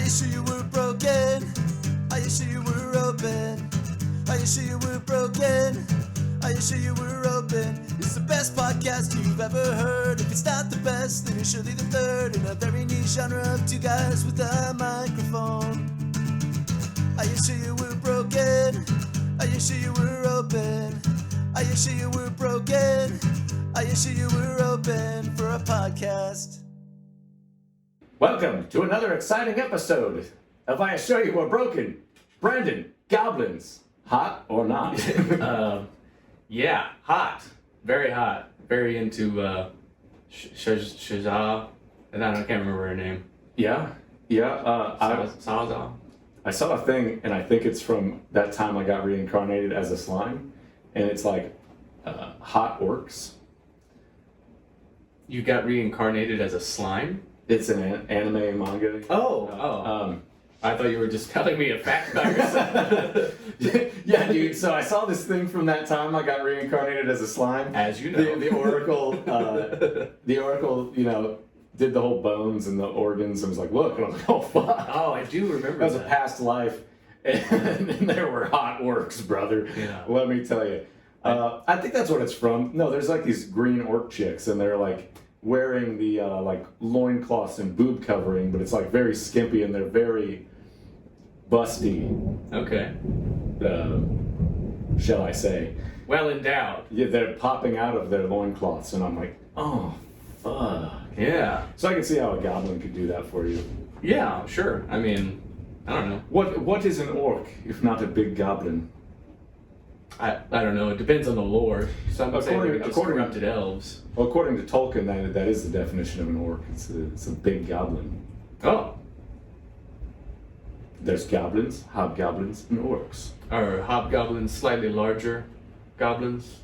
you sure you were broken? Are you sure you were open? Are you sure you were broken? Are you sure you were open? It's the best podcast you've ever heard. If it's not the best, then you're surely the third in a very niche genre of two guys with a microphone. Are you sure you were broken? Are you sure you were open? Are you sure you were broken? Are you sure you were open for a podcast? Welcome to another exciting episode of I Assure You Were Broken. Brandon, goblins, hot or not? Yeah, hot. Very hot. Very into Shazah. And I can't remember her name. Yeah. Saza. I saw a thing, and I think it's from that time I got reincarnated as a slime, and it's like hot orcs. You got reincarnated as a slime? It's an anime and manga. I thought you were just telling me a fact about yourself. Yeah, dude. So I saw this thing from that time I got reincarnated as a slime. As you know. The Oracle, did the whole bones and the organs and was like, look. And I was like, oh, fuck. Oh, I do remember that. Was a past life. And there were hot orcs, brother. Yeah. Let me tell you. I think that's what it's from. No, there's like these green orc chicks, and they're like wearing the loincloths and boob covering, but it's like very skimpy and they're very busty. Okay. Shall I say? Well endowed. Yeah, they're popping out of their loincloths, and I'm like, oh, fuck. Yeah. So I can see how a goblin could do that for you. Yeah, sure. I mean, I don't know. What is an orc if not a big goblin? I don't know. It depends on the lore. Some say they're just corrupted elves. Well, according to Tolkien, that is the definition of an orc. It's a big goblin. Oh. There's goblins, hobgoblins, and orcs. Are hobgoblins slightly larger goblins?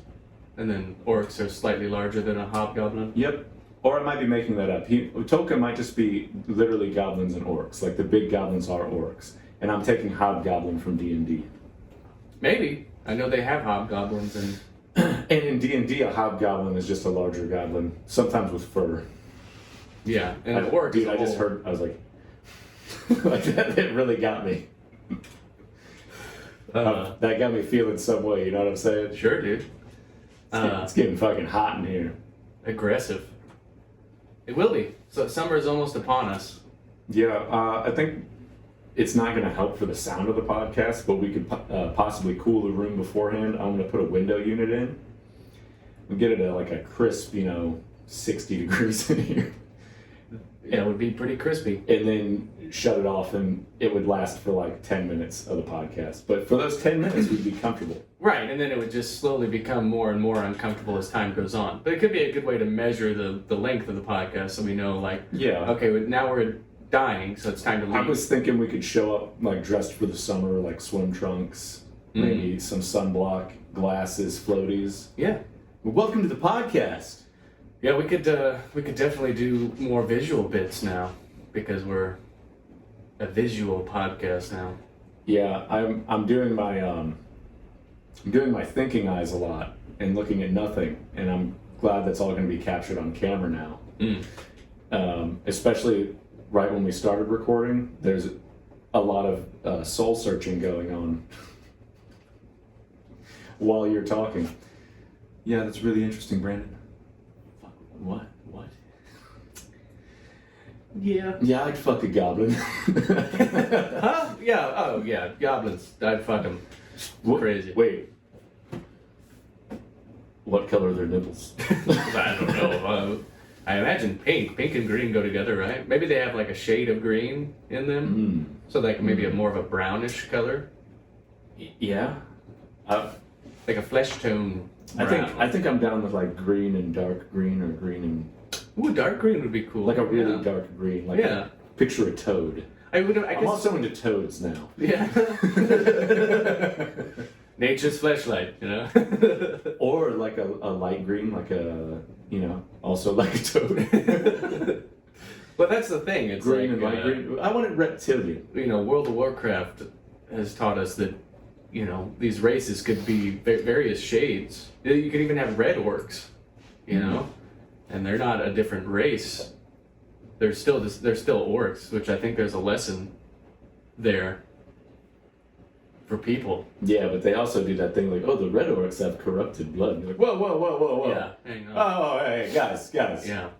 And then orcs are slightly larger than a hobgoblin? Yep. Or I might be making that up. Tolkien might just be literally goblins and orcs. Like the big goblins are orcs. And I'm taking hobgoblin from D&D. Maybe. I know they have hobgoblins and... And in D&D, a hobgoblin is just a larger goblin, sometimes with fur. Yeah, and an orc dude, I just heard, I was like, like that really got me. That got me feeling some way, you know what I'm saying? Sure, dude. It's getting fucking hot in here. Aggressive. It will be. So summer is almost upon us. Yeah, I think it's not going to help for the sound of the podcast, but we could possibly cool the room beforehand. I'm going to put a window unit in. We get it at like a crisp, 60 degrees in here. Yeah, it would be pretty crispy. And then shut it off, and it would last for like 10 minutes of the podcast. But for those 10 minutes, we'd be comfortable. Right, and then it would just slowly become more and more uncomfortable as time goes on. But it could be a good way to measure the length of the podcast so we know, okay, now we're dying, so it's time to leave. I was thinking we could show up like dressed for the summer, like swim trunks, maybe some sunblock, glasses, floaties. Yeah. Welcome to the podcast. Yeah, we could definitely do more visual bits now because we're a visual podcast now. Yeah, I'm doing my thinking eyes a lot and looking at nothing, and I'm glad that's all going to be captured on camera now. Especially right when we started recording, there's a lot of soul searching going on while you're talking. Yeah, that's really interesting, Brandon. What? Yeah. Yeah, I'd fuck a goblin. Huh? Yeah. Oh, yeah. Goblins. I'd fuck them. Crazy. Wait. What color are their nipples? I don't know. I imagine pink. Pink and green go together, right? Maybe they have like a shade of green in them. So like maybe more of a brownish color. Yeah. Like a flesh tone brown. I think I'm down with like green and dark green or green and... Ooh, dark green would be cool. Like a really dark green. Like picture a toad. I guess... I'm also into toads now. Yeah. Nature's fleshlight, Or like a light green, like also like a toad. But that's the thing. It's green and light green. I want it reptilian. World of Warcraft has taught us that, these races could be various shades. You could even have red orcs, and they're not a different race. They're still orcs, which I think there's a lesson there for people. Yeah, but they also do that thing like, oh, the red orcs have corrupted blood. And you're like, whoa. Yeah, hang on. Oh, hey, guys. Yeah.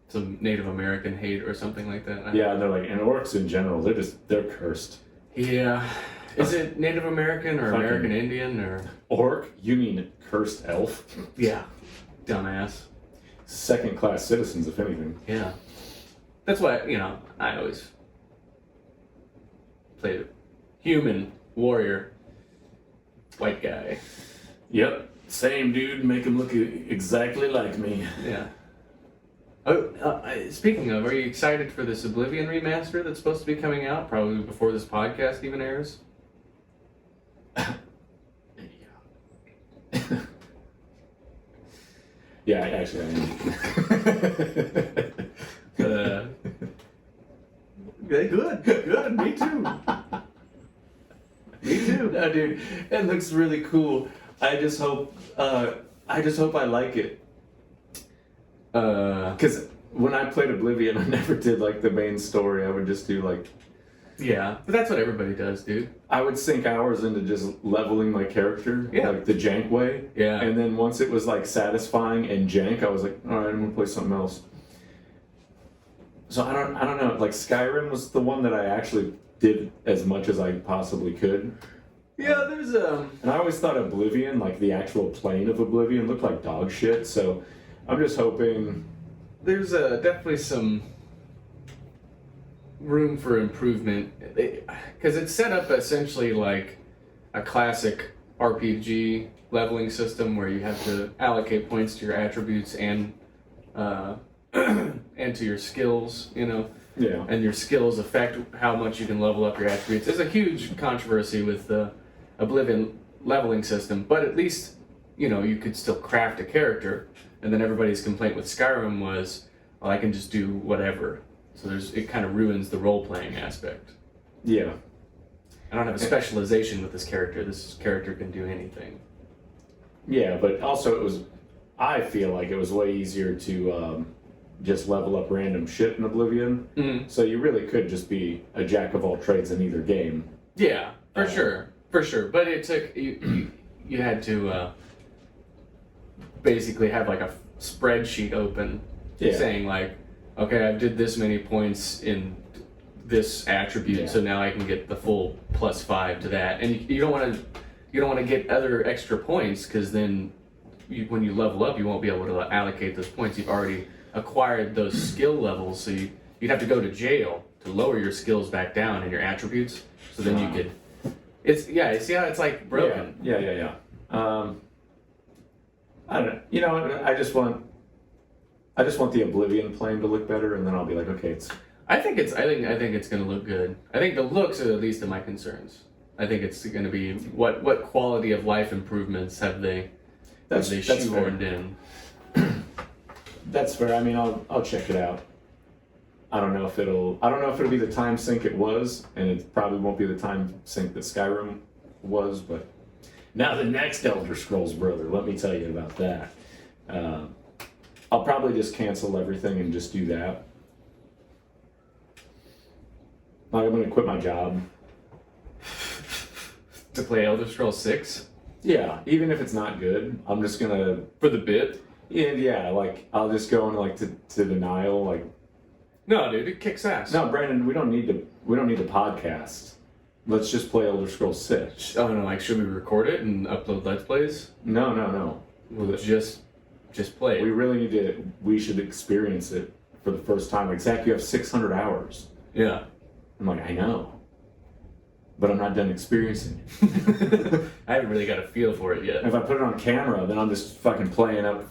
Some Native American hate or something like that. Yeah, they're like, and orcs in general, they're cursed. Yeah. Is it Native American or Fucking American Indian or? Orc? You mean cursed elf? Yeah. Dumbass. Second-class citizens, if anything. Yeah. That's why, I always played a human warrior, white guy. Yep. Same dude, make him look exactly like me. Yeah. Oh, speaking of, are you excited for this Oblivion remaster that's supposed to be coming out probably before this podcast even airs? Yeah, actually, I am. Good, me too. Me too. No, dude, it looks really cool. I just hope I like it. Because when I played Oblivion, I never did like the main story. I would just do like. Yeah, but that's what everybody does, dude. I would sink hours into just leveling my character, like the jank way. Yeah. And then once it was like satisfying and jank, I was like, all right, I'm gonna play something else. So I don't know. Like Skyrim was the one that I actually did as much as I possibly could. Yeah, there's And I always thought Oblivion, like the actual plane of Oblivion, looked like dog shit. So I'm just hoping. There's definitely some room for improvement because it's set up essentially like a classic RPG leveling system where you have to allocate points to your attributes and and to your skills, Yeah. and your skills affect how much you can level up your attributes. There's a huge controversy with the Oblivion leveling system, but at least you could still craft a character. And then everybody's complaint with Skyrim was, well, I can just do whatever. So it kind of ruins the role-playing aspect. Yeah. I don't have a specialization with this character. This character can do anything. Yeah, but also I feel like it was way easier to just level up random shit in Oblivion. Mm-hmm. So you really could just be a jack of all trades in either game. Yeah, for sure. But it took, you had to basically have like a spreadsheet open saying like, okay, I did this many points in this attribute, so now I can get the full +5 to that. And you don't want to get other extra points because then when you level up, you won't be able to allocate those points. You've already acquired those skill levels, so you'd have to go to jail to lower your skills back down and your attributes. So then you could. See how it's like broken. Yeah. I don't know. I just want the Oblivion plane to look better, and then I'll be like, okay, it's. I think it's going to look good. I think the looks are the least of my concerns. I think it's going to be what quality of life improvements have they shoehorned in. That's fair. I mean, I'll check it out. I don't know if it'll be the time sink it was, and it probably won't be the time sink that Skyrim was, but now the next Elder Scrolls, brother, let me tell you about that. I'll probably just cancel everything and just do that. Like, I'm going to quit my job. To play Elder Scrolls 6? Yeah, even if it's not good, I'm just going to... For the bit? Yeah, like, I'll just go into to denial, like... No, dude, it kicks ass. No, Brandon, we don't need to podcast. Let's just play Elder Scrolls 6. Oh, no, like, should we record it and upload Let's Plays? No. We'll just play it. We should experience it for the first time. Like, Zach, you have 600 hours. Yeah. I'm like, I know. But I'm not done experiencing it. I haven't really got a feel for it yet. If I put it on camera, then I'm just fucking playing up.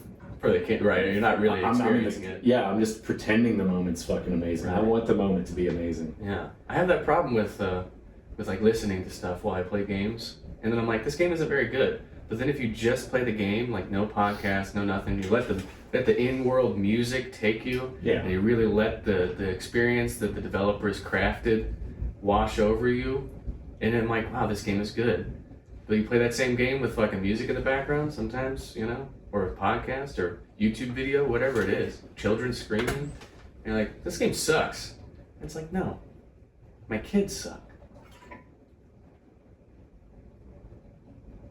Right, you're not really experiencing it. Yeah, I'm just pretending the moment's fucking amazing. Right. I want the moment to be amazing. Yeah. I have that problem with like listening to stuff while I play games. And then I'm like, this game isn't very good. But then if you just play the game, like no podcast, no nothing, you let the in-world music take you, and you really let the experience that the developers crafted wash over you, and then I'm like, wow, this game is good. But you play that same game with fucking music in the background sometimes, or a podcast or YouTube video, whatever it is, children screaming, and you're like, this game sucks. And it's like, no, my kids suck.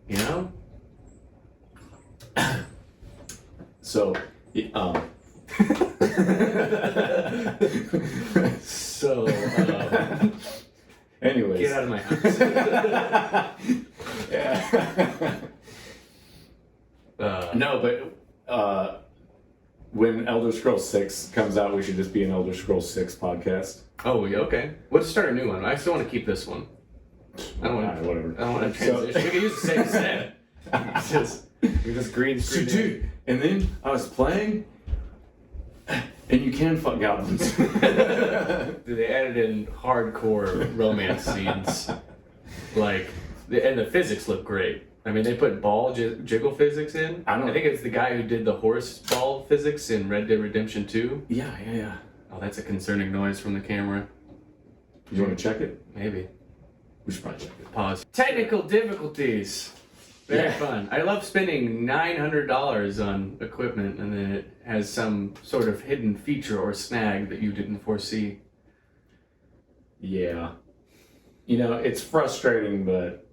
You know? So, So, anyways. get out of my house. Yeah. No, but when Elder Scrolls 6 comes out, we should just be an Elder Scrolls 6 podcast. Oh, yeah, okay. Let's start a new one. I still want to keep this one. I don't want to. Whatever. I don't want to transition. We can use the same set. We just green So, screen. dude, and then I was playing, and you can fuck goblins. Dude, they added in hardcore romance scenes, and the physics look great. I mean, they put ball jiggle physics in. I think it's the guy who did the horse ball physics in Red Dead Redemption 2. Yeah. Oh, that's a concerning noise from the camera. You want to check it? Maybe. We should probably check it. Pause. Technical difficulties. Very Yeah. fun. I love spending $900 on equipment and then it has some sort of hidden feature or snag that you didn't foresee. Yeah. You know, it's frustrating, but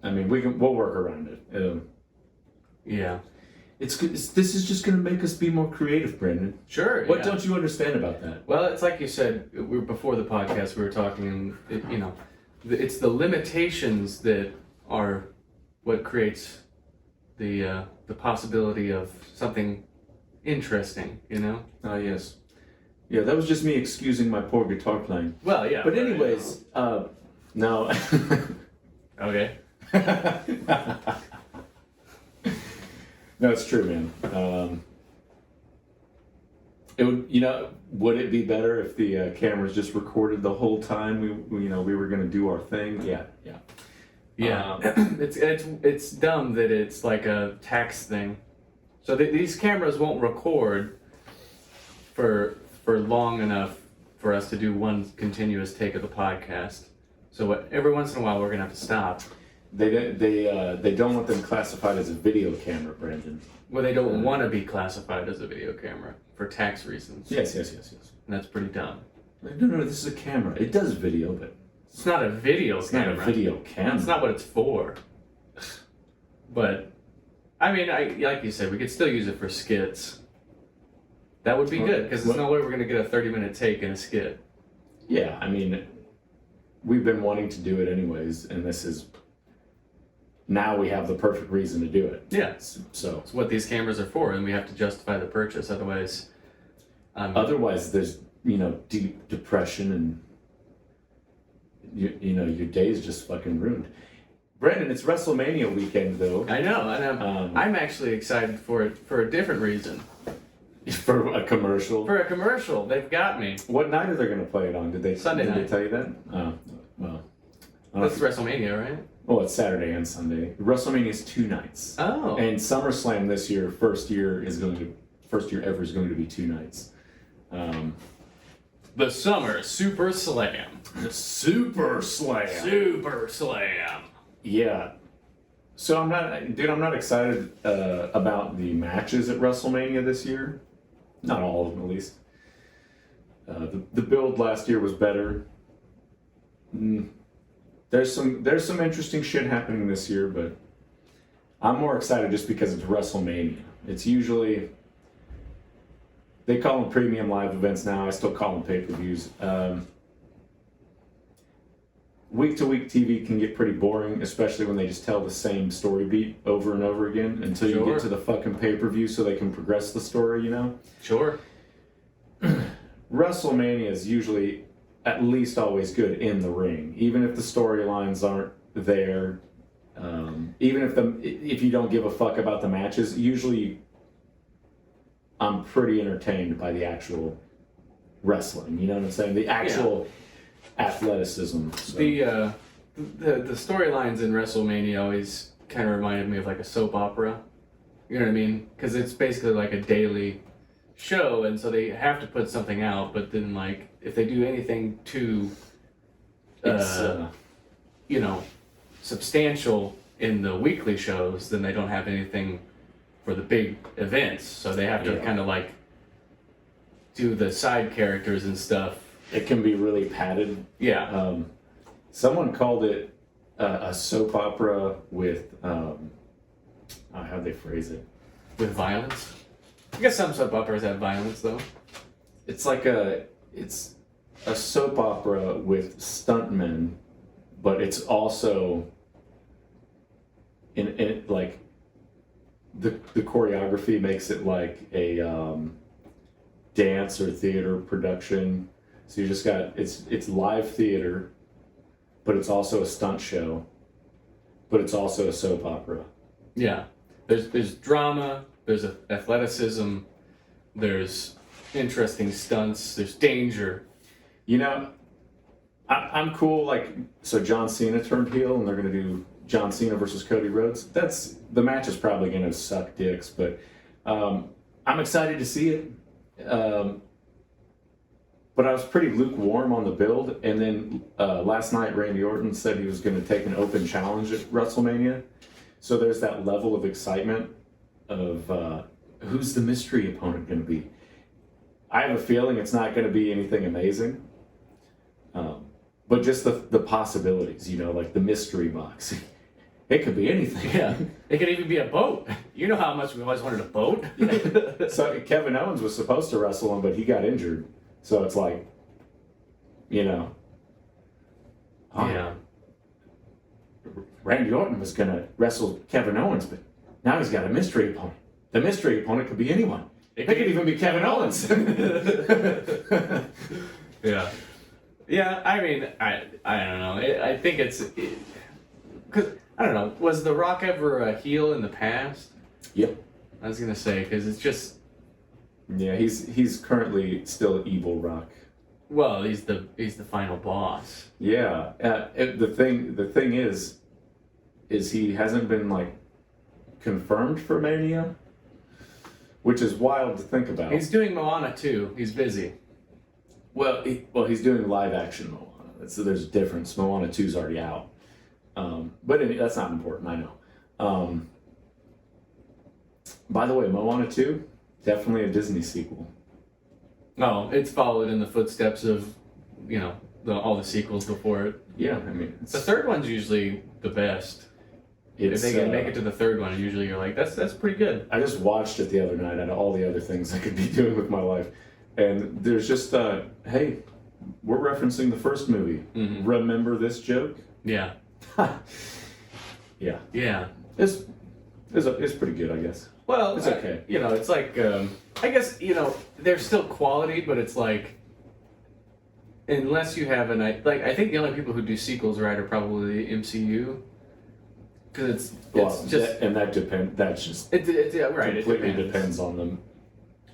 I mean, we'll work around it. Yeah. This is just going to make us be more creative, Brendan. Sure. What yeah. don't you understand about that? Well, it's like you said, before the podcast we were talking, and it's the limitations that are what creates the possibility of something interesting, you know? Ah, yes. Yeah, that was just me excusing my poor guitar playing. Well, yeah. But anyways, no. Okay. No, it's true, man. It would it be better if the cameras just recorded the whole time we were gonna do our thing? Yeah. Yeah, it's dumb that it's like a tax thing. So these cameras won't record for long enough for us to do one continuous take of the podcast. So every once in a while we're gonna have to stop. They don't want them classified as a video camera, Brandon. Well, they don't want to be classified as a video camera for tax reasons. Yes. And that's pretty dumb. No, this is a camera. It does video, but It's not a video it's camera. not a video camera. That's not what it's for. But, I mean, like you said, we could still use it for skits. That would be good, because there's no way we're going to get a 30-minute take in a skit. Yeah, I mean, we've been wanting to do it anyways, and this is... Now we have the perfect reason to do it. Yeah. So It's what these cameras are for, and we have to justify the purchase. Otherwise, there's deep depression and your day's just fucking ruined. Brandon, it's WrestleMania weekend though. I know, and I'm actually excited for it for a different reason. For a commercial. For a commercial, they've got me. What night are they going to play it on? Did they Sunday Did night. they tell you that? Well. That's WrestleMania, right? Oh, it's Saturday and Sunday. WrestleMania is 2 nights. Oh. And SummerSlam this year, first year ever is going to be 2 nights. The Summer Super Slam. The Super Slam. Super Slam. Yeah. So I'm not excited about the matches at WrestleMania this year. Not all of them, at least. The build last year was better. There's some interesting shit happening this year, but I'm more excited just because it's WrestleMania. It's usually, they call them premium live events now. I still call them pay-per-views. Week-to-week TV can get pretty boring, especially when they just tell the same story beat over and over again until you get to the fucking pay-per-view so they can progress the story, Sure. WrestleMania is usually at least always good in the ring, even if the storylines aren't there. Even if you don't give a fuck about the matches, usually I'm pretty entertained by the actual wrestling. You know what I'm saying? The actual athleticism. So. The storylines in WrestleMania always kind of reminded me of like a soap opera. You know what I mean? Because it's basically like a daily show, and so they have to put something out. But then, like, if they do anything too, substantial in the weekly shows, then they don't have anything for the big events. So they have to kind of like do the side characters and stuff it can be really padded. Yeah. Someone called it a soap opera with how'd they phrase it? With violence. I guess some soap operas have violence though. It's a soap opera with stuntmen, but it's also in like the choreography makes it like a dance or theater production. So you just got it's live theater, but it's also a stunt show, but it's also a soap opera. Yeah. There's drama, there's athleticism, there's interesting stunts, there's danger. You know, I'm cool. Like, so John Cena turned heel, and they're gonna do John Cena versus Cody Rhodes. The match is probably gonna suck dicks, but I'm excited to see it. But I was pretty lukewarm on the build, and then last night Randy Orton said he was going to take an open challenge at WrestleMania. So there's that level of excitement of who's the mystery opponent going to be. I have a feeling it's not going to be anything amazing, but just the possibilities, you know, like the mystery box. It could be anything. Yeah, it could even be a boat. You know how much we always wanted a boat? So Kevin Owens was supposed to wrestle him, but he got injured. So it's like, you know. Yeah. Randy Orton was going to wrestle Kevin Owens, but now he's got a mystery opponent. The mystery opponent could be anyone. It could even be Kevin Owens. Yeah. Yeah, I mean, I don't know. I think it's... Because, I don't know, was The Rock ever a heel in the past? Yep. I was going to say, because it's just... Yeah, he's currently still Evil Rock. Well, he's the final boss. Yeah. The thing is he hasn't been, like, confirmed for Mania, which is wild to think about. He's doing Moana too. He's busy. Well, he's doing live action Moana. So there's a difference. Moana 2's already out. But that's not important, I know. By the way, Moana 2, definitely a Disney sequel. No, it's followed in the footsteps of, you know, all the sequels before it. Yeah, I mean... The third one's usually the best. If they can make it to the third one, usually you're like, that's pretty good. I just watched it the other night out of all the other things I could be doing with my life. And there's just, hey, we're referencing the first movie. Mm-hmm. Remember this joke? Yeah. Yeah. Yeah. It's pretty good, I guess. Well, it's okay. You know, it's like, I guess, you know, there's still quality, but it's like, unless you have I think the only people who do sequels right are probably the MCU. Because it's just... And that depends, that's just... Yeah, right. Completely depends on them.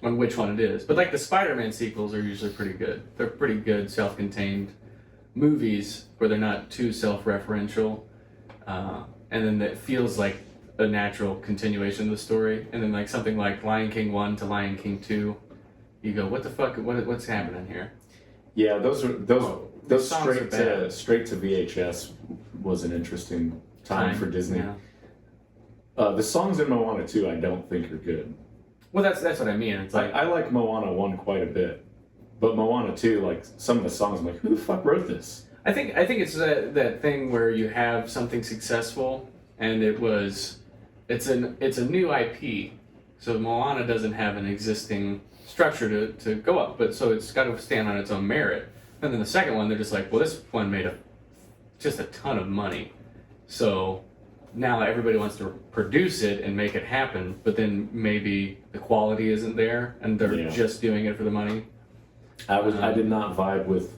On which one it is. But like the Spider-Man sequels are usually pretty good. They're pretty good self-contained movies where they're not too self-referential. And then it feels like a natural continuation of the story. And then like something like Lion King 1 to Lion King 2, you go, what the fuck, what's happening here? Yeah, those straight to VHS was an interesting time for Disney. Yeah. The songs in Moana 2 I don't think are good. Well, that's what I mean. It's like I like Moana 1 quite a bit, but Moana 2, like some of the songs, I'm like, who the fuck wrote this? I think it's that thing where you have something successful and it's a new IP, so Moana doesn't have an existing structure to go up, but so it's got to stand on its own merit. And then the second one, they're just like, well, this one made just a ton of money, so now everybody wants to produce it and make it happen, but then maybe the quality isn't there and they're just doing it for the money. I did not vibe with,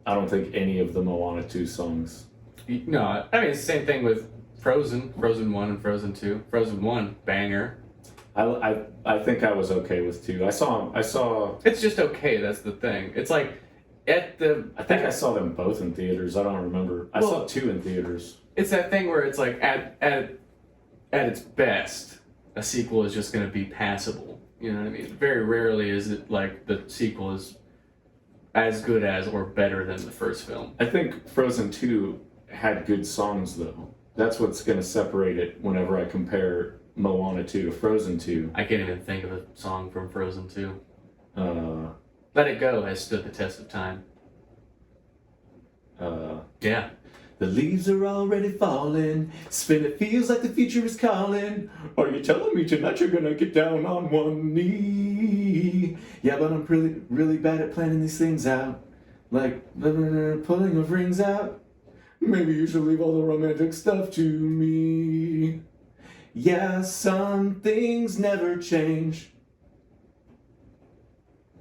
I don't think, any of the Moana 2 songs. No, I mean, it's the same thing with Frozen 1 and Frozen 2. Frozen 1, banger. I think I was okay with 2. I saw. It's just okay, that's the thing. It's like, I think I saw them both in theaters, I don't remember. I saw 2 in theaters. It's that thing where it's like, at its best, a sequel is just going to be passable. You know what I mean? Very rarely is it like the sequel is as good as or better than the first film. I think Frozen 2 had good songs, though. That's what's going to separate it whenever I compare Moana 2 to Frozen 2. I can't even think of a song from Frozen 2. Let It Go has stood the test of time. Yeah. The leaves are already falling. Spin, it feels like the future is calling. Are you telling me tonight you're gonna get down on one knee? Yeah, but I'm really bad at planning these things out. Like pulling of rings out. Maybe you should leave all the romantic stuff to me. Yeah, some things never change.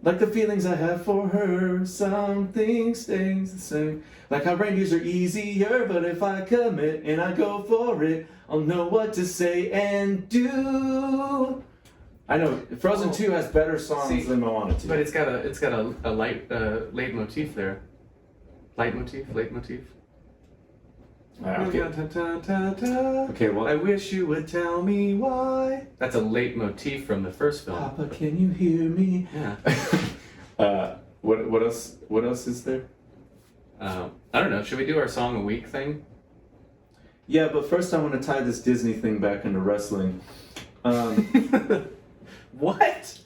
Like the feelings I have for her, something stays the same. Like how reindeers are easier, but if I commit and I go for it, I'll know what to say and do. I know Frozen 2 has better songs than Moana 2. But it's got a light leitmotif there. Leitmotif. Okay. Okay, well, I wish you would tell me why. That's a leitmotif from the first film. Papa, can you hear me? Yeah. What else? What else is there? I don't know. Should we do our song a week thing? Yeah, but first I want to tie this Disney thing back into wrestling. What?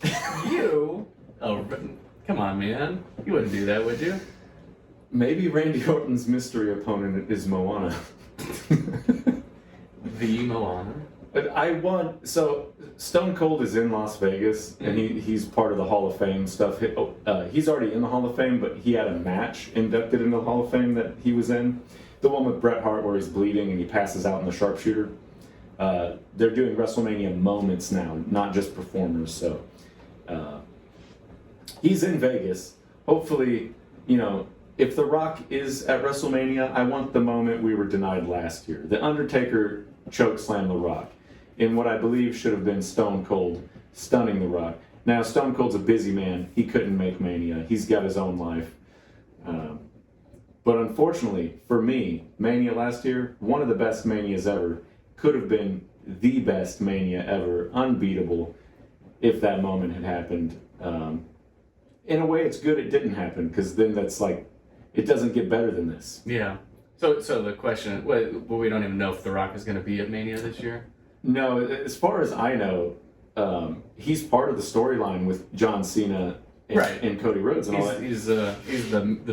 You? Oh, come on, man. You wouldn't do that, would you? Maybe Randy Orton's mystery opponent is Moana. The Moana. But so Stone Cold is in Las Vegas, and he's part of the Hall of Fame stuff. He's already in the Hall of Fame, but he had a match inducted into the Hall of Fame that he was in. The one with Bret Hart where he's bleeding and he passes out in the sharpshooter. They're doing WrestleMania moments now, not just performers. So he's in Vegas. Hopefully, if The Rock is at WrestleMania, I want the moment we were denied last year. The Undertaker chokeslammed The Rock in what I believe should have been Stone Cold stunning The Rock. Now, Stone Cold's a busy man. He couldn't make Mania. He's got his own life. But unfortunately, for me, Mania last year, one of the best Manias ever, could have been the best Mania ever, unbeatable, if that moment had happened. In a way, it's good it didn't happen, because then that's like, it doesn't get better than this. Yeah. So the question, well, we don't even know if The Rock is going to be at Mania this year? No, as far as I know, he's part of the storyline with John Cena and Cody Rhodes and all that. He's the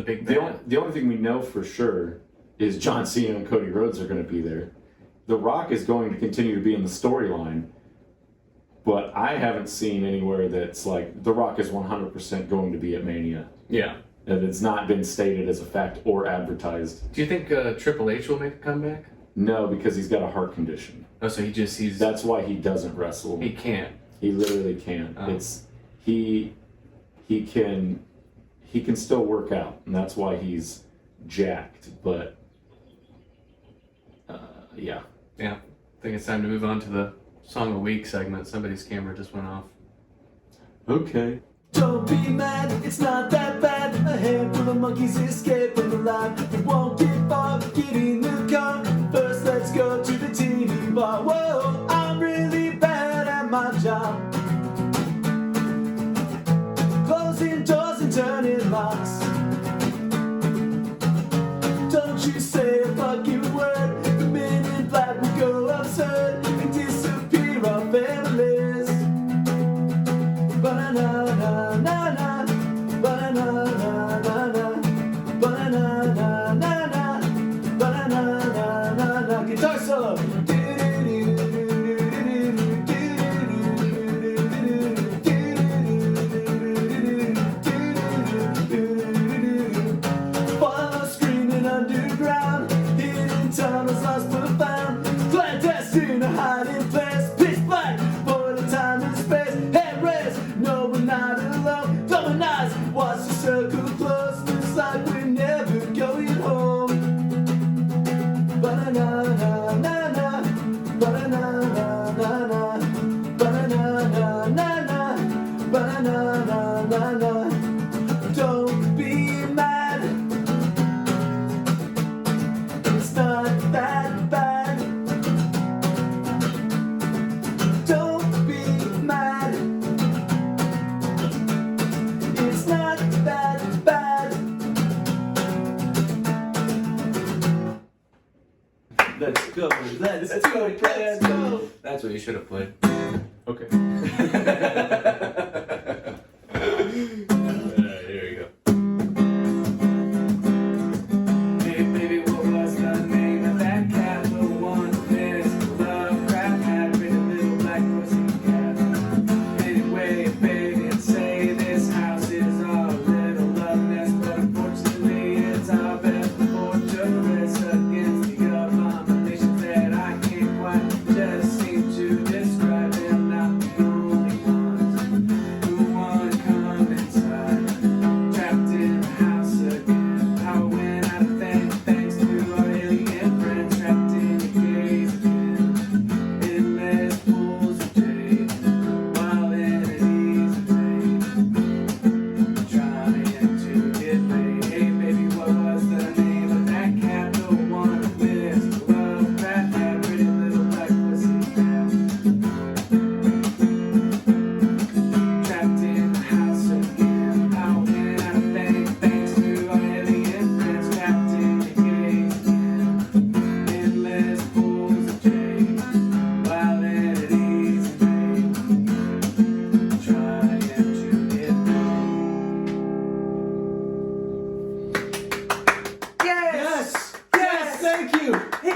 big man. The only thing we know for sure is John Cena and Cody Rhodes are going to be there. The Rock is going to continue to be in the storyline, but I haven't seen anywhere that's like, The Rock is 100% going to be at Mania. Yeah. And it's not been stated as a fact or advertised. Do you think Triple H will make a comeback? No, because he's got a heart condition. Oh, so he's... That's why he doesn't wrestle. He can't. He literally can't. Oh. He can still work out, and that's why he's jacked. But yeah. Yeah. I think it's time to move on to the Song of the Week segment. Somebody's camera just went off. Okay. Don't be mad, it's not that bad. A handful of monkeys escaped from the lab. We won't get far, get in the car. First, let's go to the TV bar. Whoa, I'm really bad at my job. Closing doors and turning locks. Don't you say a fucking word. The minute black will go absurd and disappear our families. Banana, na na, banana, na na, banana, na na, banana, na na. Guitar solo. While screaming underground, hidden tunnels lost but found, clandestine, a hiding place, pitch black for the time and space. Head raised, no, we're not alone. Glowing eyes, watch the circle close. Looks like we're never going home. Banana, na na, banana, na na, banana, na na, banana, na na. Don't be mad. It's not that bad. Don't be mad. It's not that bad. Let's go. Let's go. Let's go. That's what you should have played. Okay.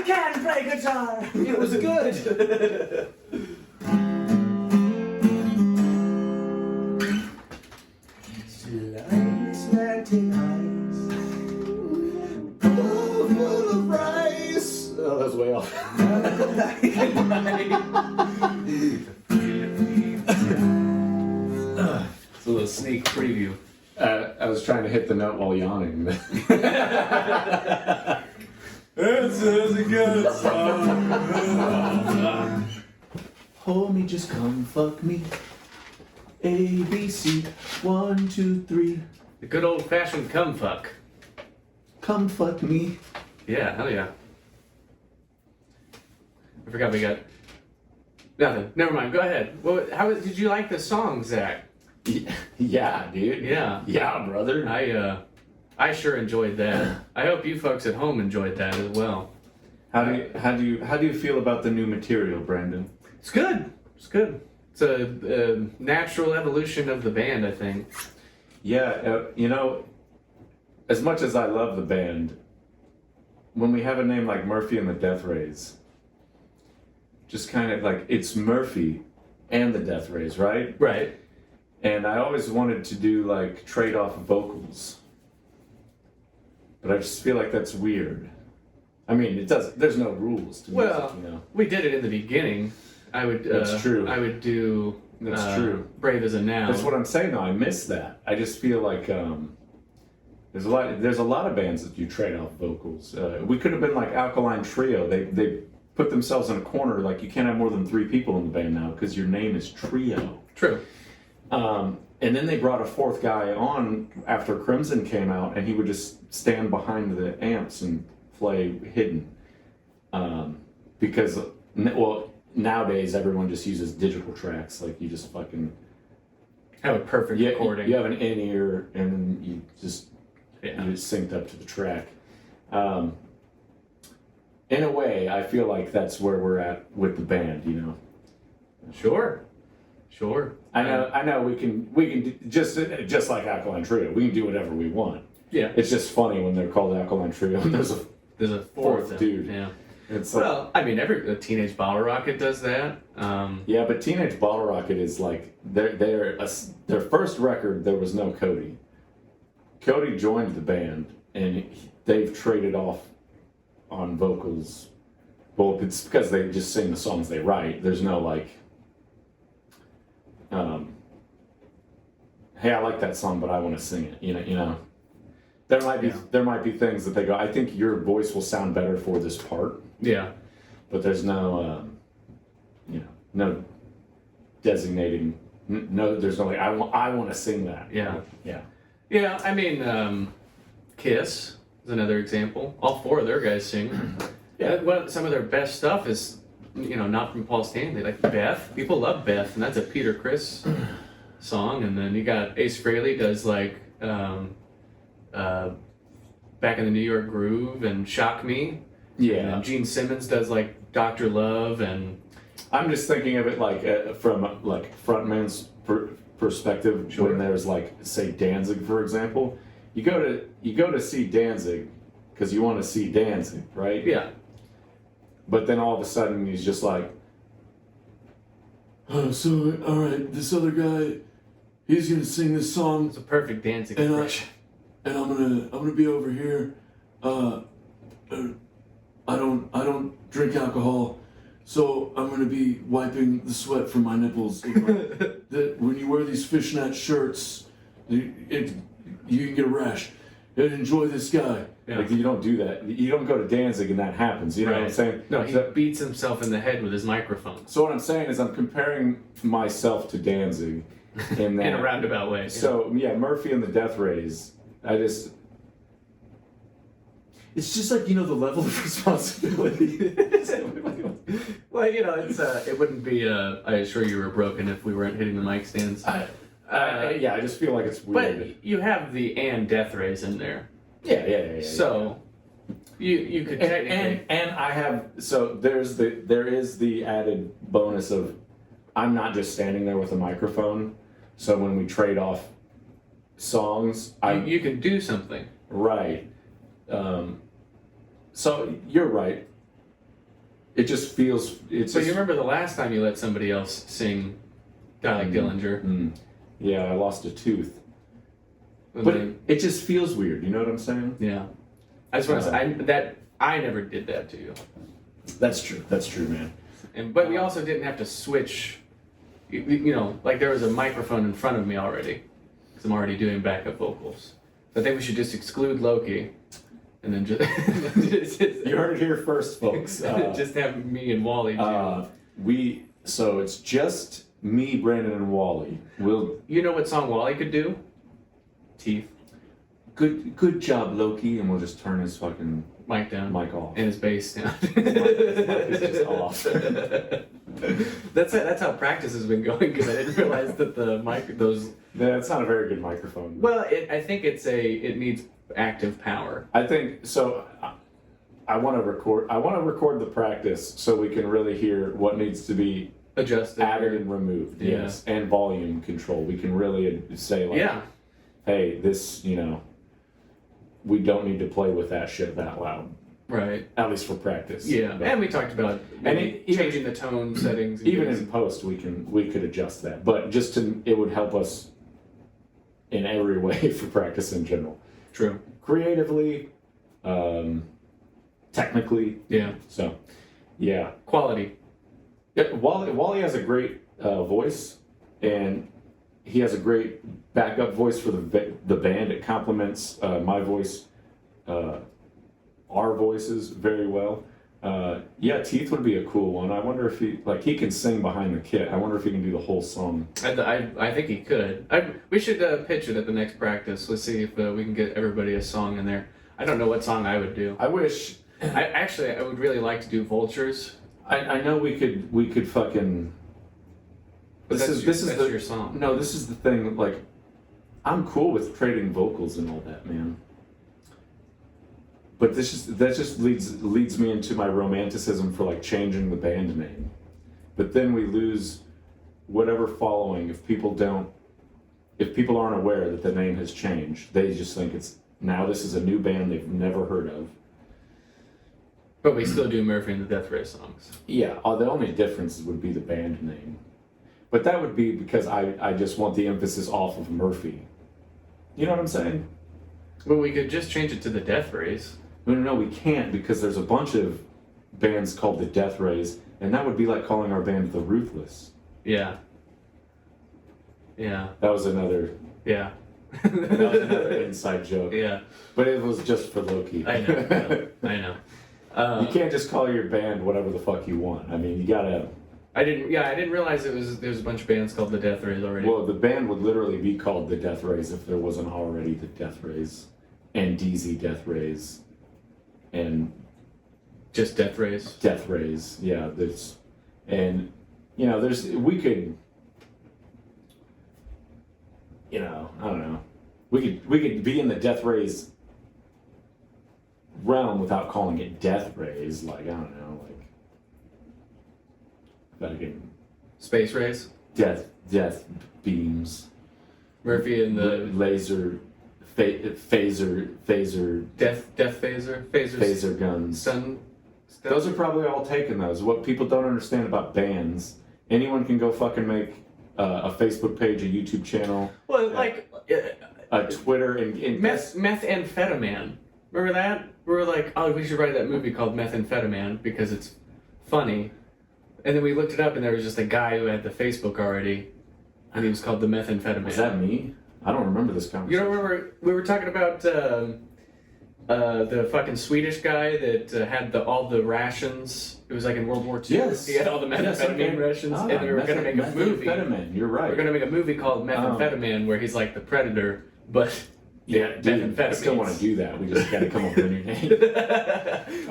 can play guitar. It was good. Slimy slanting eyes, oh, full of rice. Oh, that's way off. It's a little sneak preview. I was trying to hit the note while yawning. This is a good song. Homie, just come fuck me. A, B, C, 1, 2, 3. The good old fashioned cum fuck. Come fuck me. Yeah, hell yeah. I forgot we got nothing. Never mind. Go ahead. How did you like the song, Zach? Yeah, dude. Yeah. Yeah, brother. I sure enjoyed that. I hope you folks at home enjoyed that as well. How do you feel about the new material, Brandon? It's good. It's good. It's a natural evolution of the band, I think. Yeah, you know, as much as I love the band, when we have a name like Murphy and the Death Rays, just kind of like it's Murphy and the Death Rays, right? Right. And I always wanted to do like trade-off vocals, but I just feel like that's weird. I mean, it does. There's no rules to music, you know. We did it in the beginning. That's true. I would do. That's true. Brave as a Noun. That's what I'm saying. Though I miss that. I just feel like there's a lot of bands that do trade-off vocals. We could have been like Alkaline Trio. They put themselves in a corner. Like you can't have more than 3 people in the band now because your name is Trio. True. And then they brought a 4th guy on after Crimson came out, and he would just stand behind the amps and play hidden. Because, well, nowadays everyone just uses digital tracks. Like you just fucking have a perfect recording. You have an in-ear, and then you just synced up to the track. In a way, I feel like that's where we're at with the band. You know. Sure. I know. We can do, just like Alkaline Trio. We can do whatever we want. Yeah. It's just funny when they're called Alkaline Trio and there's a 4th dude. Yeah. It's well, I mean, every Teenage Bottle Rocket does that. Yeah, but Teenage Bottle Rocket is like their first record. There was no Cody. Cody joined the band, and they've traded off on vocals. Well, it's because they just sing the songs they write. There's no like. Hey, I like that song, but I want to sing it. You know, there might be things that they go. I think your voice will sound better for this part. Yeah, but there's no, no designating. No, there's no like I want to sing that. Yeah. I mean, Kiss is another example. All 4 of their guys sing. Yeah, well, some of their best stuff is. Not from Paul Stanley, like Beth. People love Beth, and that's a Peter Criss song. And then you got Ace Frehley does like Back in the New York Groove and Shock Me. Yeah. And Gene Simmons does like Dr. Love, and I'm just thinking of it like from like frontman's perspective. Sure. When there's like say Danzig, for example, you go to see Danzig because you want to see Danzig, right? Yeah. But then all of a sudden he's just like, so all right, this other guy, he's gonna sing this song. It's a perfect Danzig impression. And I'm gonna be over here. I don't drink alcohol, so I'm gonna be wiping the sweat from my nipples. That when you wear these fishnet shirts, you can get a rash. And enjoy this guy. Yeah. Like you don't do that. You don't go to Danzig and that happens. You know what I'm saying? No, he beats himself in the head with his microphone. So what I'm saying is I'm comparing myself to Danzig in that in a roundabout way. So yeah, Murphy and the Death Rays. It's just like the level of responsibility. Well, it wouldn't be. I assure you were broken if we weren't hitting the mic stands. Yeah, I just feel like it's weird. But you have the and Death Rays in there. Yeah. So you could technically and I have there is the added bonus of I'm not just standing there with a microphone. So when we trade off songs, you can do something. Right. So you're right. it just feels. It's. So just, you remember the last time you let somebody else sing "Guy Like Dillinger"? Yeah, I lost a tooth. And But then- it just feels weird. You know what I'm saying? yeah, I just want to say I never did that to you. That's true. That's true, man. But we also didn't have to switch. You know, like there was a microphone in front of me already, because I'm already doing backup vocals. So I think we should just exclude Loki, and then just You heard it here first, folks. just have me and Wally do. So it's just me, Brandon, and Wally. You know what song Wally could do? Teeth. Good job, Loki, and we'll just turn his fucking Mic down. mic off. And his bass down. His mic is just off. That's how practice has been going, because I didn't realize that the mic those. That's not a very good microphone. Well, I think it needs active power. I think so. I want to record the practice so we can really hear what needs to be Adjusted. added and removed. Yeah. Yes, and volume control. We can really say like, Yeah. hey, this, we don't need to play with that shit that loud. Right. At least for practice. Yeah. But And we talked about changing the tone settings. and even things. in post, we could adjust that. But it would help us in every way for practice in general. True. Creatively, technically. Yeah. So, yeah. Quality. Yeah, Wally has a great voice, and he has a great backup voice for the band. It complements my voice, our voices very well. Yeah, Teeth would be a cool one. I wonder if he can sing behind the kit. I wonder if he can do the whole song. I think he could. We should pitch it at the next practice. Let's see if we can get everybody a song in there. I don't know what song I would do. I wish. I would really like to do Vultures. I know we could fucking. But This is your song. No, this is the thing. Like, I'm cool with trading vocals and all that, man. But that just leads me into my romanticism for like changing the band name. But then we lose whatever following if people aren't aware that the name has changed. They just think this is a new band they've never heard of. But we still do Murphy and the Death Ray songs. Yeah, the only difference would be the band name. But that would be because I just want the emphasis off of Murphy. You know what I'm saying? Well, we could just change it to the Death Rays. No, we can't, because there's a bunch of bands called the Death Rays, and that would be like calling our band the Ruthless. Yeah. Yeah. That was another Yeah. inside joke. Yeah. But it was just for Loki. I know. I know. You can't just call your band whatever the fuck you want. I mean, you gotta. I didn't realize there's a bunch of bands called the Death Rays already. Well, the band would literally be called the Death Rays if there wasn't already the Death Rays, and DZ Death Rays, and just Death Rays. Death Rays. Yeah, we could. I don't know. We could be in the Death Rays realm without calling it Death Rays. Like, I don't know, fucking Space Rays. death beams. Murphy and the laser phaser Death Phaser guns. Sun. Those are probably all taken. Those. What people don't understand about bands. Anyone can go fucking make a Facebook page, a YouTube channel. Well, a Twitter and Methamphetamine. Remember that? We were like, oh, we should write that movie called Methamphetamine because it's funny. And then we looked it up, and there was just a guy who had the Facebook already, and he was called the Methamphetamine. Was that me? I don't remember this conversation. You don't remember? We were talking about the fucking Swedish guy that had all the rations. It was like in World War II. Yes. He had all the methamphetamine rations, and they were going to make a movie. Methamphetamine, you're right. We're going to make a movie called Methamphetamine where he's like the predator, but yeah, dude, I still want to do that. We just got to come up with a new name.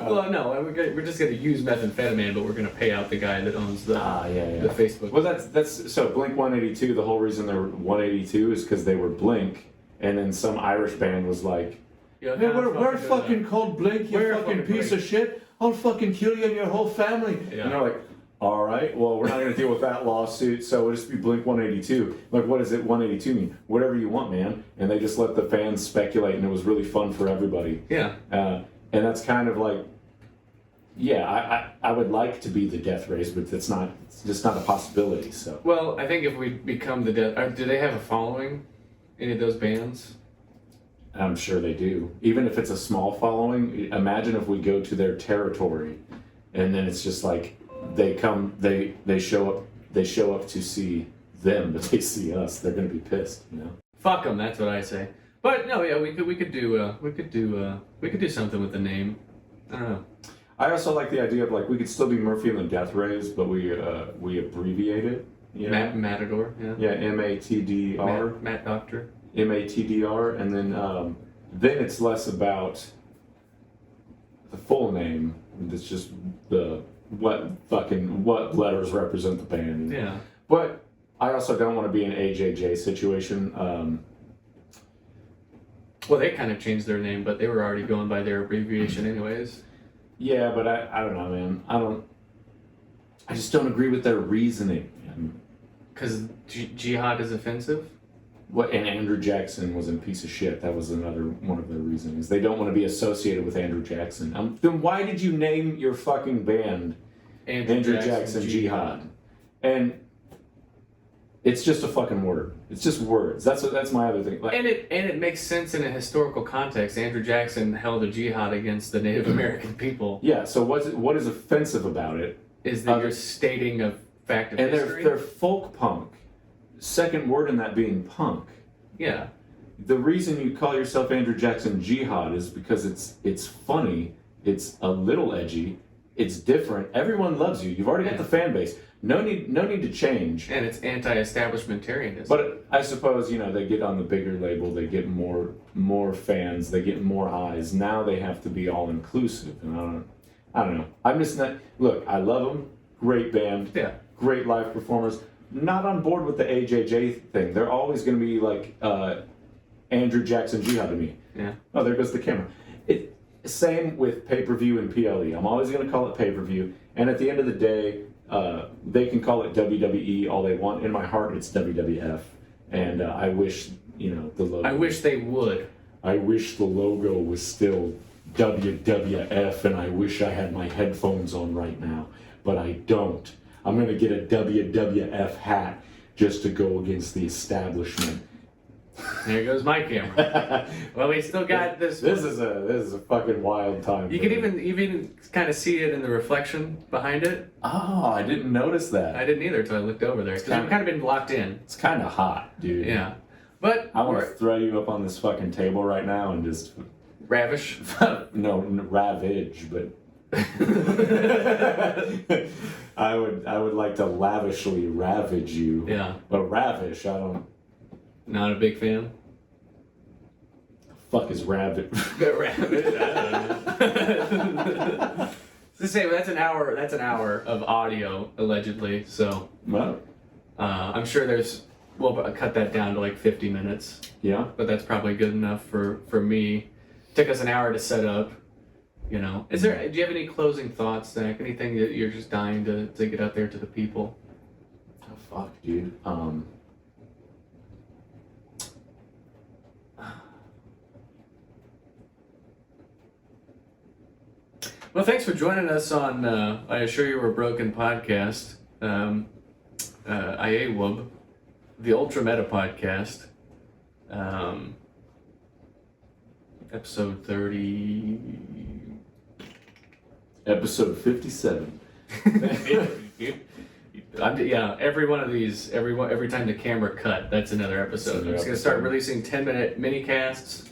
Well, no, we're just going to use methamphetamine, but we're going to pay out the guy that owns the Facebook. Well, that's so Blink 182. The whole reason they were 182 is because they were Blink, and then some Irish band was like, "Hey, we're fucking called Blink, you fucking piece of shit. I'll fucking kill you and your whole family." Yeah. And they're like, all right, well, we're not going to deal with that lawsuit, so it'll just be Blink 182. Like, what does it 182 mean? Whatever you want, man. And they just let the fans speculate, and it was really fun for everybody. Yeah. And that's kind of like, I would like to be the Death Rays, but it's just not a possibility. So. Well, I think if we become the Death, do they have a following? Any of those bands? I'm sure they do. Even if it's a small following, imagine if we go to their territory, and then it's just like they show up to see them, but they see us. They're gonna be pissed, you know. Fuck them. That's what I say. But no, yeah, we could do something with the name. I don't know. I also like the idea of like we could still be Murphy and the Death Rays, but we abbreviate it. You know? Matador. Yeah. Yeah, MATDR. Matt Doctor. MATDR, and then it's less about the full name. It's just what letters represent the band. Yeah. But I also don't want to be an AJJ situation. Well, they kind of changed their name, but they were already going by their abbreviation anyways. Yeah, but I don't know, man. I just don't agree with their reasoning. Because jihad is offensive? And Andrew Jackson was a piece of shit. That was another one of their reasons. They don't want to be associated with Andrew Jackson. Then why did you name your fucking band Andrew Jackson Jihad? And it's just a fucking word. It's just words. That's my other thing. Like, and it makes sense in a historical context. Andrew Jackson held a jihad against the Native American people. Yeah. So what is offensive about it? Is that you're stating a fact of history? And they're folk punk. Second word in that being punk. Yeah. The reason you call yourself Andrew Jackson Jihad is because it's funny, it's a little edgy, it's different. Everyone loves you. You've already got the fan base. No need to change. And it's anti-establishmentarianism. But I suppose, they get on the bigger label, they get more fans, they get more eyes. Now they have to be all inclusive, and I don't know. I'm just not. Look, I love them. Great band. Yeah. Great live performers. Not on board with the AJJ thing. They're always going to be like Andrew Jackson Jihad to me. Yeah. Oh, there goes the camera. Same with pay-per-view and PLE. I'm always going to call it pay-per-view. And at the end of the day, they can call it WWE all they want. In my heart, it's WWF. And I wish, the logo. I wish they would. I wish the logo was still WWF, and I wish I had my headphones on right now. But I don't. I'm going to get a WWF hat just to go against the establishment. There goes my camera. Well, we still got this. This is a fucking wild time. You can even kind of see it in the reflection behind it. Oh, I didn't notice that. I didn't either until I looked over there. Because I've kind of been locked in. It's kind of hot, dude. Yeah. But I want to throw you up on this fucking table right now and just... Ravish? No, ravage, but... I would like to lavishly ravage you. Yeah. But ravish, I don't... Not a big fan? Fuck is rabbit? Ravish? I don't know. To say, that's an hour of audio, allegedly, so... Well... I'm sure we'll cut that down to like 50 minutes. Yeah? But that's probably good enough for me. Took us an hour to set up. Do you have any closing thoughts, Zach? Anything that you're just dying to get out there to the people? Oh, fuck, dude. Well, thanks for joining us on I Assure You We're Broken podcast. IAYWB, the UltraMeta podcast. Episode 30... Episode 57. Yeah, every one of these, every time the camera cut, that's another episode. I'm just going to start releasing 10-minute mini-casts.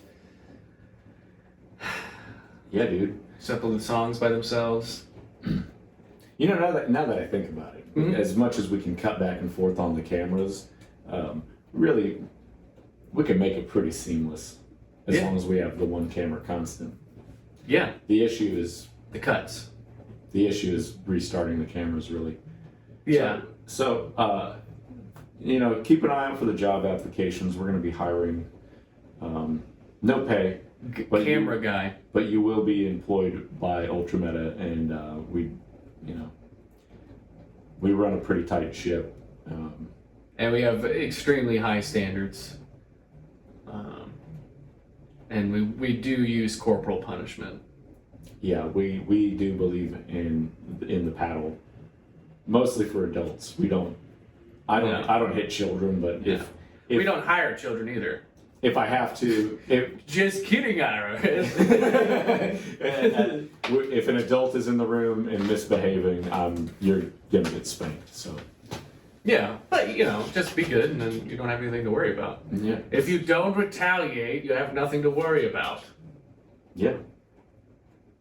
Yeah, dude. Simple the songs by themselves. Now that I think about it, as much as we can cut back and forth on the cameras, really, we can make it pretty seamless as long as we have the one camera constant. Yeah. The issue is... The cuts. The issue is restarting the cameras, really. Yeah. So keep an eye out for the job applications. We're going to be hiring. No pay. Camera guy. But you will be employed by UltraMeta, and we run a pretty tight ship. And we have extremely high standards. And we do use corporal punishment. yeah, we do believe in the paddle, mostly for adults. I don't hit children, but if we don't hire children either. If I have to, Just kidding, Ira. if an adult is in the room and misbehaving, you're gonna get spanked. So. Yeah, but just be good, and then you don't have anything to worry about. Yeah. If you don't retaliate, you have nothing to worry about. Yeah.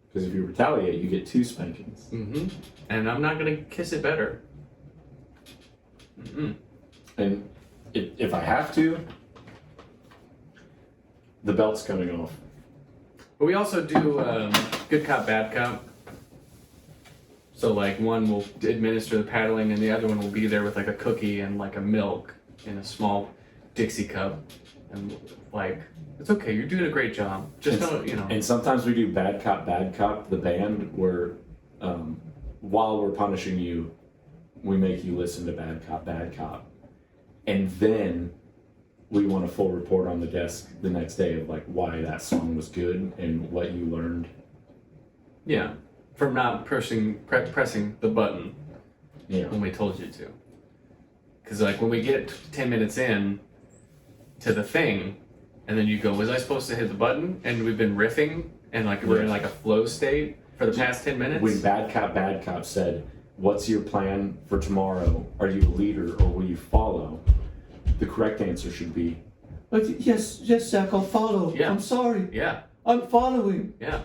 Because if you retaliate, you get 2 spankings. Mm-hmm. And I'm not gonna kiss it better. Mm-hmm. And if I have to, the belt's coming off. But we also do good cop, bad cop. So like one will administer the paddling and the other one will be there with like a cookie and like a milk in a small Dixie cup. And like, it's okay, you're doing a great job. Just don't, And sometimes we do bad cop, the band, where while we're punishing you, we make you listen to bad cop. And then we want a full report on the desk the next day of like why that song was good and what you learned. Yeah. From not pressing the button when we told you to. Because like when we get 10 minutes in to the thing, and then you go, was I supposed to hit the button? And we've been riffing, and like we're in like a flow state for the past 10 minutes. When bad cop said, what's your plan for tomorrow? Are you a leader or will you follow? The correct answer should be, yes, Zach, I'll follow. Yeah. I'm sorry. Yeah. I'm following. Yeah.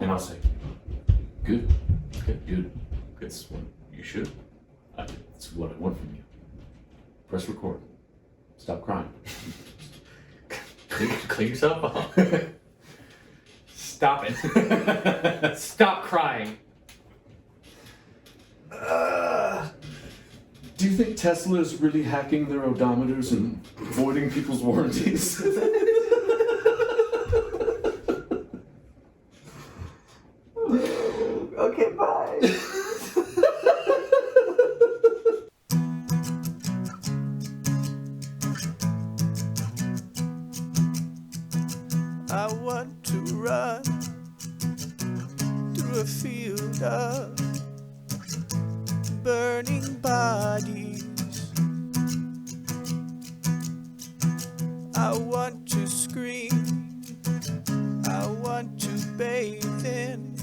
And I'll say, good. That's what you should. That's what I want from you. Press record. Stop crying. Clean yourself up. Stop it. Stop crying. Do you think Tesla is really hacking their odometers and voiding people's warranties? Okay, bye. I want to run through a field of burning bodies. I want to scream. I want to bathe in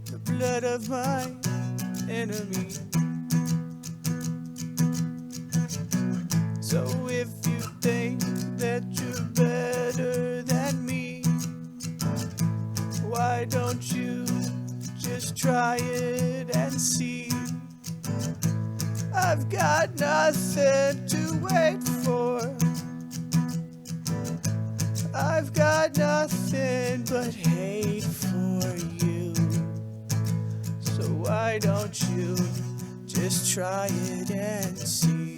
the blood of my enemy. So if you think that you're better than me, why don't you just try it and see? I've got nothing to wait for. I've got nothing but hate for you. So why don't you just try it and see?